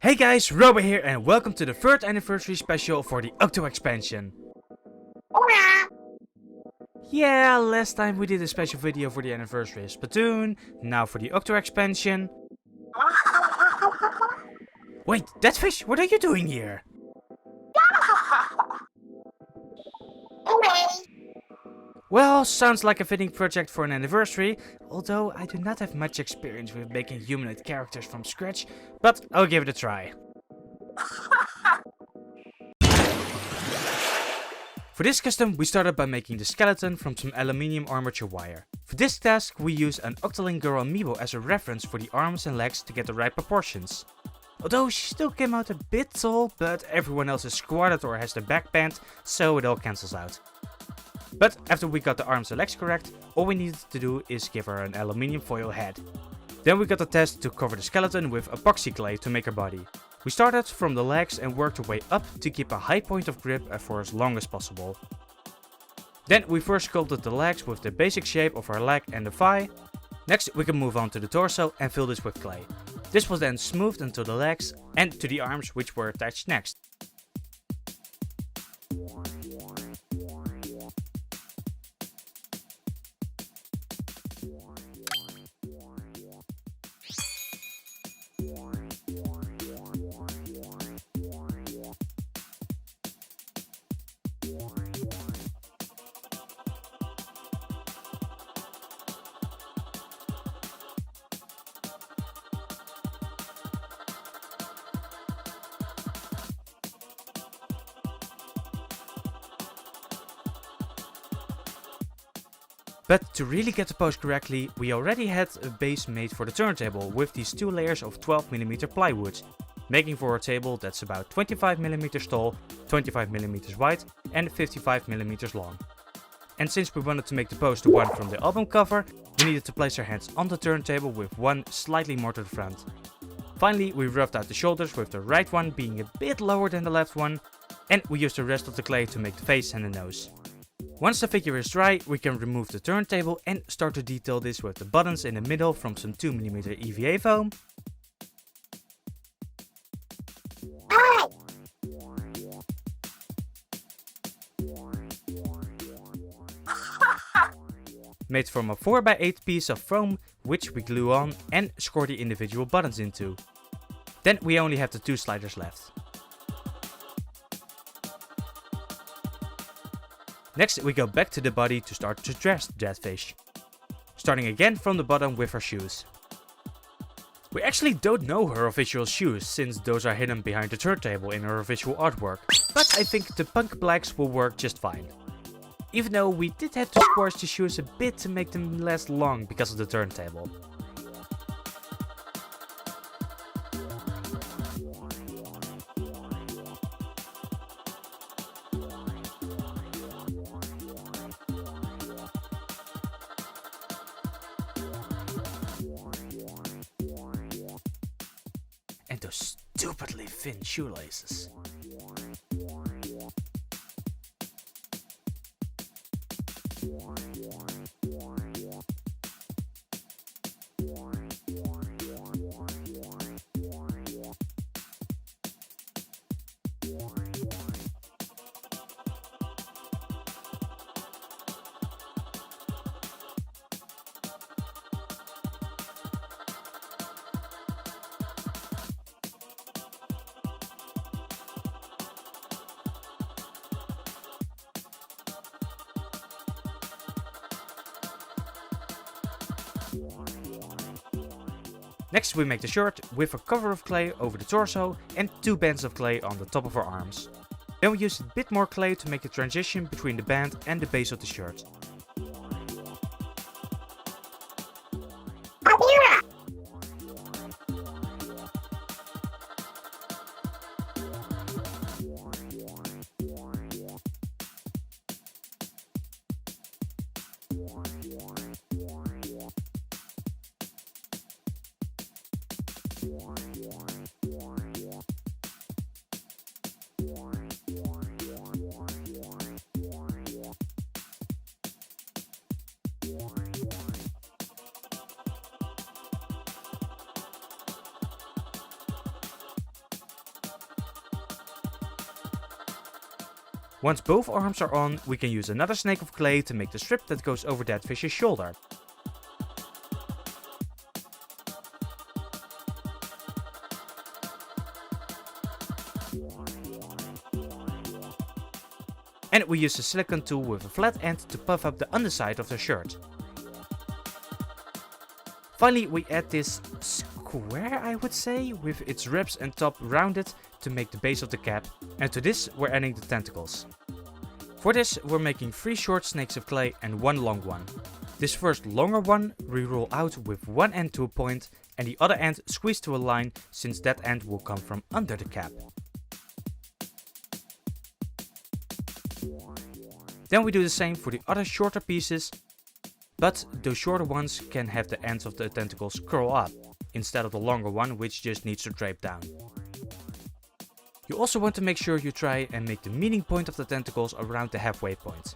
Hey guys, Roboy here and welcome to the 3rd anniversary special for the Octo Expansion. Yeah, last time we did a special video for the anniversary of Splatoon, now for the Octo Expansion. Wait, Dedf1sh, what are you doing here? Well, sounds like a fitting project for an anniversary, although I do not have much experience with making humanoid characters from scratch, but I'll give it a try. For this custom, we started by making the skeleton from some aluminium armature wire. For this task, we use an Octoling girl amiibo as a reference for the arms and legs to get the right proportions. Although she still came out a bit tall, but everyone else is squatted or has the back bent, so it all cancels out. But after we got the arms and legs correct, all we needed to do is give her an aluminium foil head. Then we got the test to cover the skeleton with epoxy clay to make her body. We started from the legs and worked our way up to keep a high point of grip for as long as possible. Then we first sculpted the legs with the basic shape of her leg and the thigh. Next we can move on to the torso and fill this with clay. This was then smoothed into the legs and to the arms, which were attached next. But to really get the pose correctly, we already had a base made for the turntable with these 2 layers of 12mm plywood, making for a table that's about 25mm tall, 25mm wide and 55mm long. And since we wanted to make the pose the one from the album cover, we needed to place our hands on the turntable with one slightly more to the front. Finally, we roughed out the shoulders with the right one being a bit lower than the left one, and we used the rest of the clay to make the face and the nose. Once the figure is dry, we can remove the turntable and start to detail this with the buttons in the middle from some 2mm EVA foam. Made from a 4x8 piece of foam, which we glue on and score the individual buttons into. Then we only have the 2 sliders left. Next we go back to the body to start to dress Dedf1sh, starting again from the bottom with her shoes. We actually don't know her official shoes, since those are hidden behind the turntable in her official artwork, but I think the punk blacks will work just fine. Even though we did have to squash the shoes a bit to make them last long because of the turntable. And those stupidly thin shoelaces. Next we make the shirt with a cover of clay over the torso and 2 bands of clay on the top of her arms. Then we use a bit more clay to make the transition between the band and the base of the shirt. Once both arms are on, we can use another snake of clay to make the strip that goes over Dedf1sh's shoulder. And we use a silicone tool with a flat end to puff up the underside of the shirt. Finally, we add this square, I would say, with its ribs and top rounded to make the base of the cap. And to this we're adding the tentacles. For this we're making 3 short snakes of clay and 1 long one. This first longer one we roll out with one end to a point and the other end squeezed to a line, since that end will come from under the cap. Then we do the same for the other shorter pieces, but those shorter ones can have the ends of the tentacles curl up, instead of the longer one which just needs to drape down. You also want to make sure you try and make the meeting point of the tentacles around the halfway point.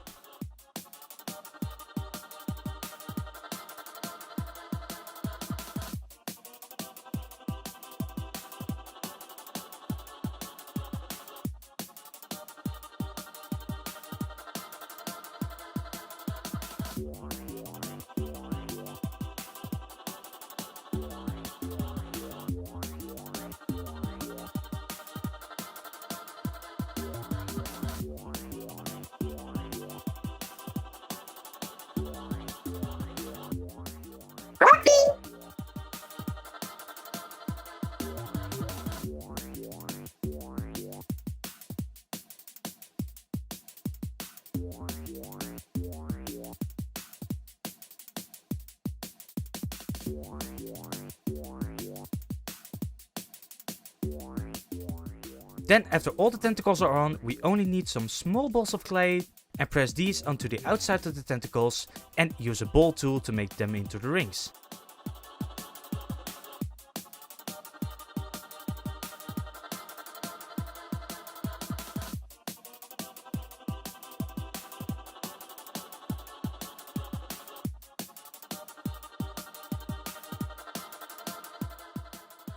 Then after all the tentacles are on, we only need some small balls of clay and press these onto the outside of the tentacles and use a ball tool to make them into the rings.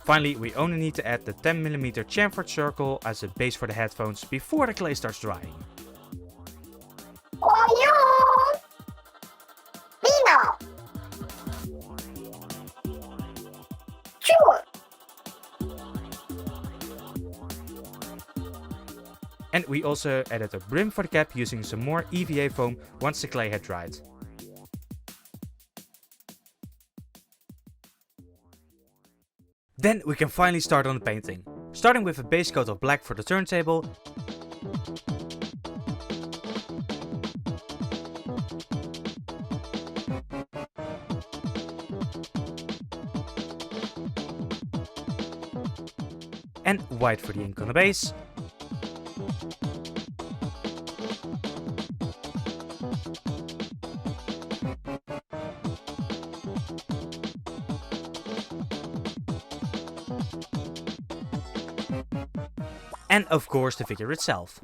Finally, we only need to add the 10mm chamfered circle as a base for the headphones before the clay starts drying. And we also added a brim for the cap using some more EVA foam once the clay had dried. Then we can finally start on the painting, starting with a base coat of black for the turntable, and white for the ink on the base, and of course the figure itself.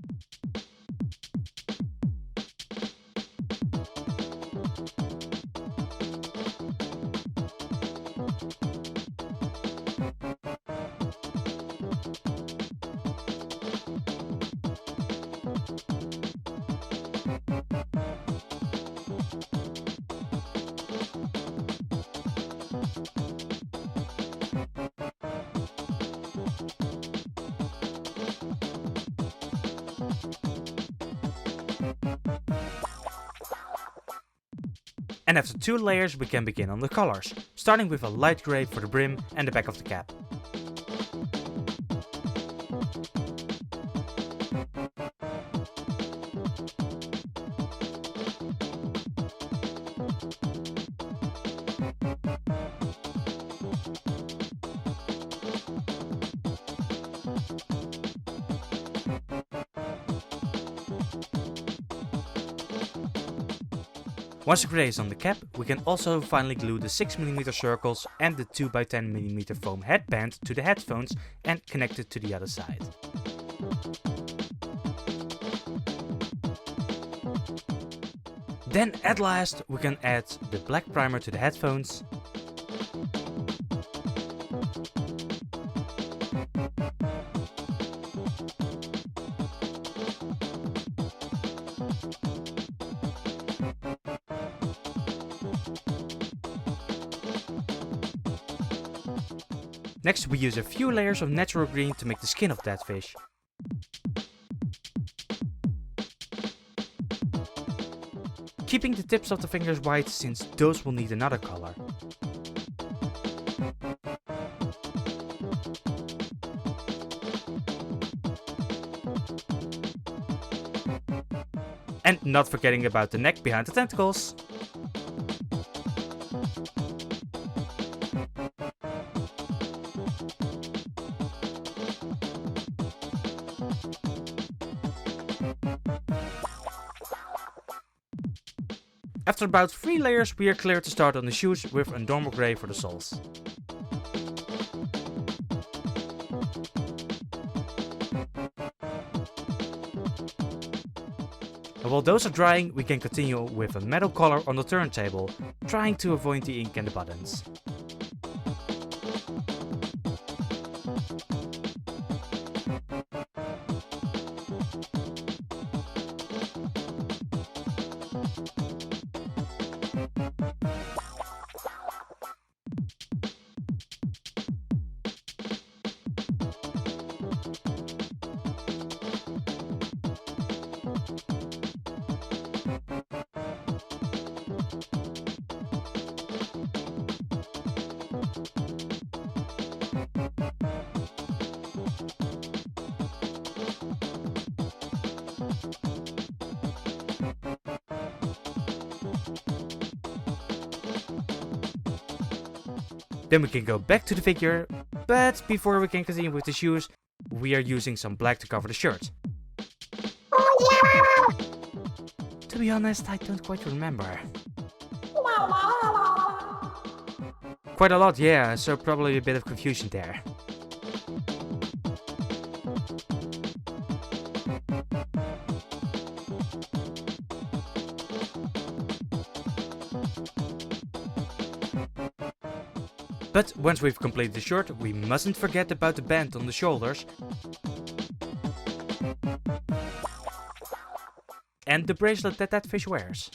And after 2 layers we can begin on the colors, starting with a light grey for the brim and the back of the cap. Once the grey is on the cap, we can also finally glue the 6mm circles and the 2x10mm foam headband to the headphones and connect it to the other side. Then at last we can add the black primer to the headphones, Next we use a few layers of natural green to make the skin of Dedf1sh. Keeping the tips of the fingers white since those will need another color. And not forgetting about the neck behind the tentacles. After about 3 layers we are clear to start on the shoes with a normal grey for the soles. And while those are drying, we can continue with a metal color on the turntable, trying to avoid the ink and the buttons. Then we can go back to the figure, but before we can continue with the shoes, we are using some black to cover the shirt. To be honest, I don't quite remember. Quite a lot, yeah, so probably a bit of confusion there. But once we've completed the shirt, we mustn't forget about the band on the shoulders and the bracelet that Dedf1sh wears.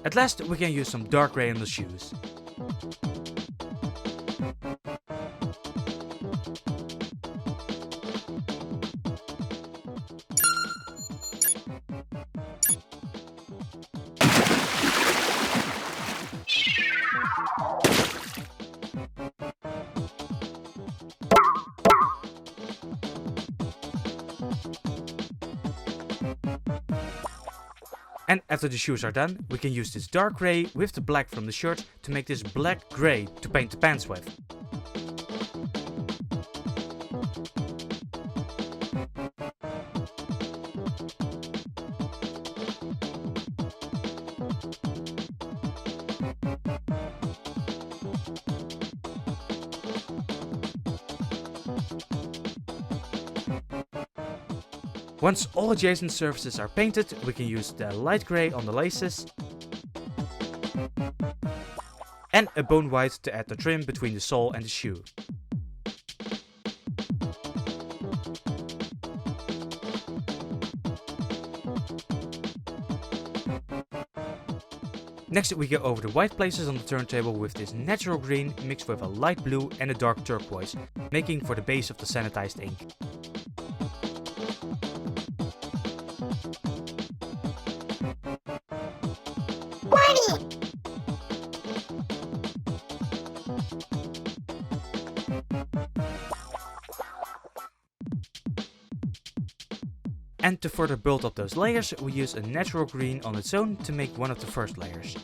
At last we can use some dark grey on the shoes. And after the shoes are done, we can use this dark grey with the black from the shirt to make this black grey to paint the pants with. Once all adjacent surfaces are painted, we can use the light grey on the laces and a bone white to add the trim between the sole and the shoe. Next we go over the white places on the turntable with this natural green mixed with a light blue and a dark turquoise, making for the base of the sanitized ink. And to further build up those layers, we use a natural green on its own to make one of the first layers.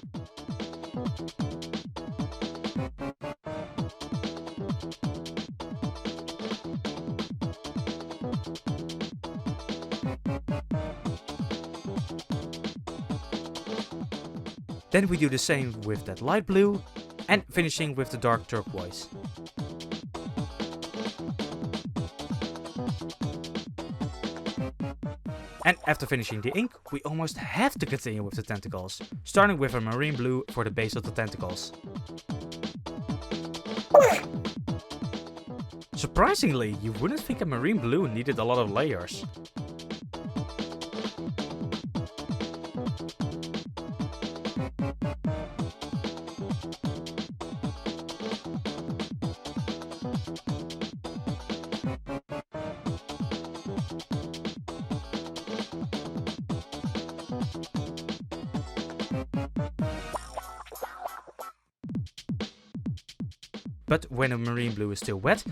Then we do the same with that light blue and finishing with the dark turquoise. And after finishing the ink, we almost have to continue with the tentacles, starting with a marine blue for the base of the tentacles. Surprisingly, you wouldn't think a marine blue needed a lot of layers. but when the marine blue is still wet,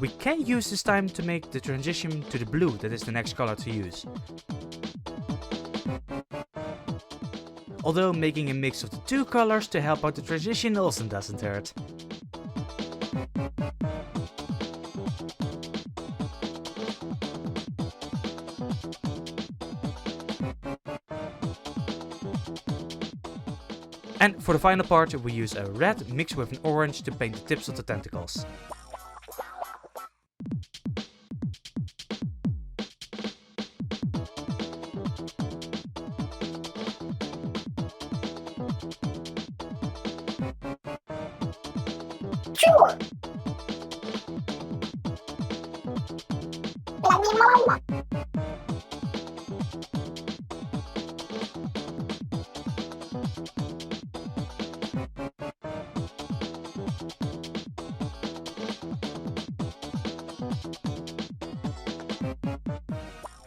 we can use this time to make the transition to the blue that is the next color to use. Although making a mix of the two colors to help out the transition also doesn't hurt. And for the final part we use a red mixed with an orange to paint the tips of the tentacles. Sure.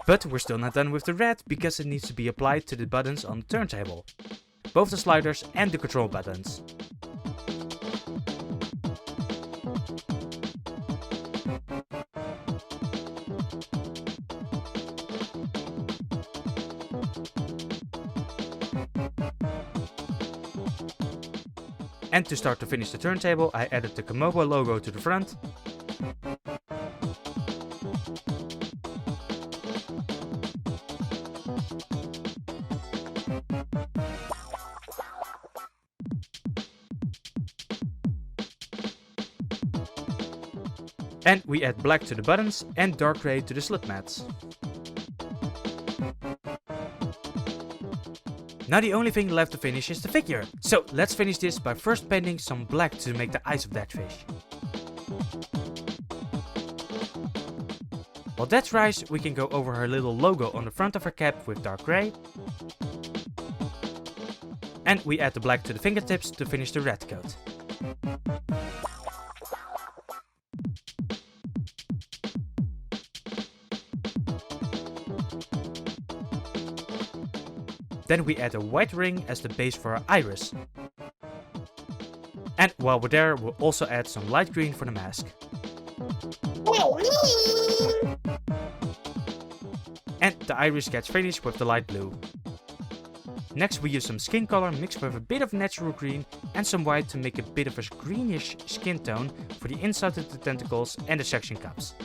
But we're still not done with the red because it needs to be applied to the buttons on the turntable. Both the sliders and the control buttons. And to start to finish the turntable, I added the Amiibo logo to the front. And we add black to the buttons and dark grey to the slit mats. Now the only thing left to finish is the figure. So let's finish this by first painting some black to make the eyes of Dedf1sh. While that dries, we can go over her little logo on the front of her cap with dark grey. And we add the black to the fingertips to finish the red coat. Then we add a white ring as the base for our iris. And while we're there, we'll also add some light green for the mask. And the iris gets finished with the light blue. Next we use some skin color mixed with a bit of natural green and some white to make a bit of a greenish skin tone for the inside of the tentacles and the suction cups.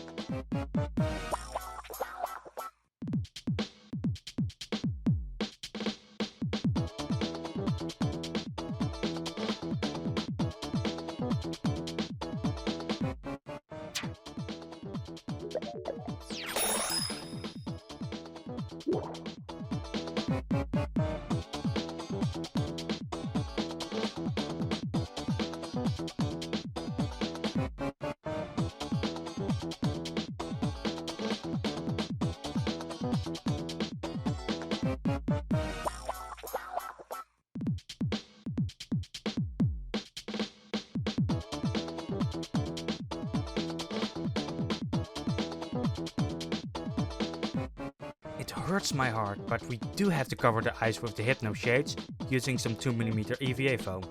It hurts my heart, but we do have to cover the eyes with the Hypno shades using some 2mm EVA foam.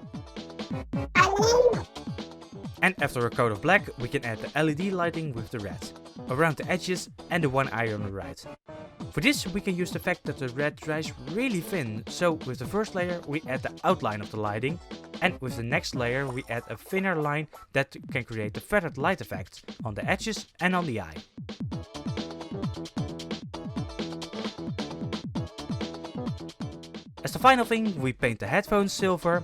And after a coat of black, we can add the LED lighting with the red, around the edges and the one eye on the right. For this we can use the fact that the red dries really thin, so with the first layer we add the outline of the lighting, and with the next layer we add a thinner line that can create the feathered light effect on the edges and on the eye. As the final thing, we paint the headphones silver.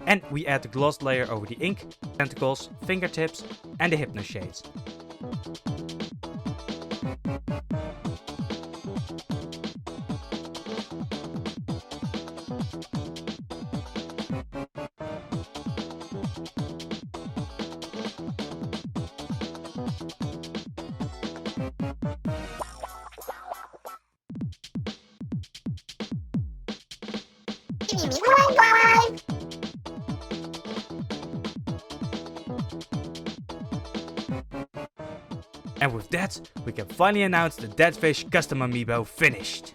And we add the gloss layer over the ink, tentacles, fingertips and the Hypno shades. And with that, we can finally announce the Dedf1sh Custom Amiibo finished.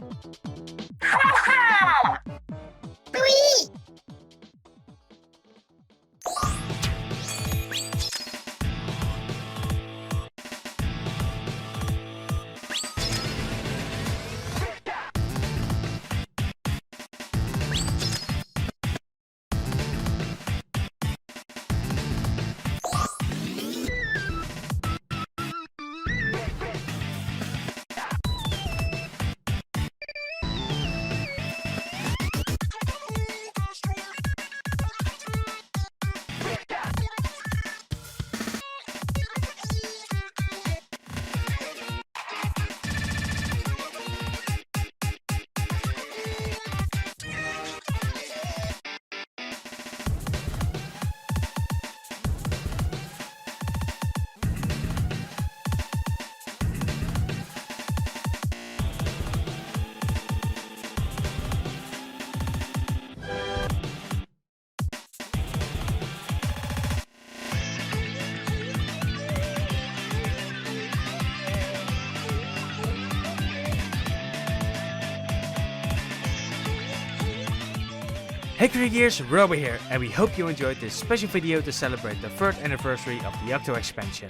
Hey Creagears, Roboy here, and we hope you enjoyed this special video to celebrate the 3rd anniversary of the Octo Expansion.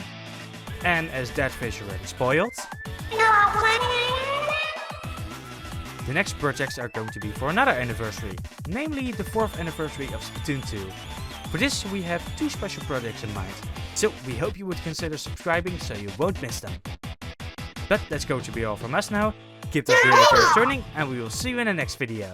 And as Dedf1sh already spoiled, the next projects are going to be for another anniversary, namely the 4th anniversary of Splatoon 2. For this we have 2 special projects in mind, so we hope you would consider subscribing so you won't miss them. But that's going to be all from us now. Keep the video turning, and we will see you in the next video.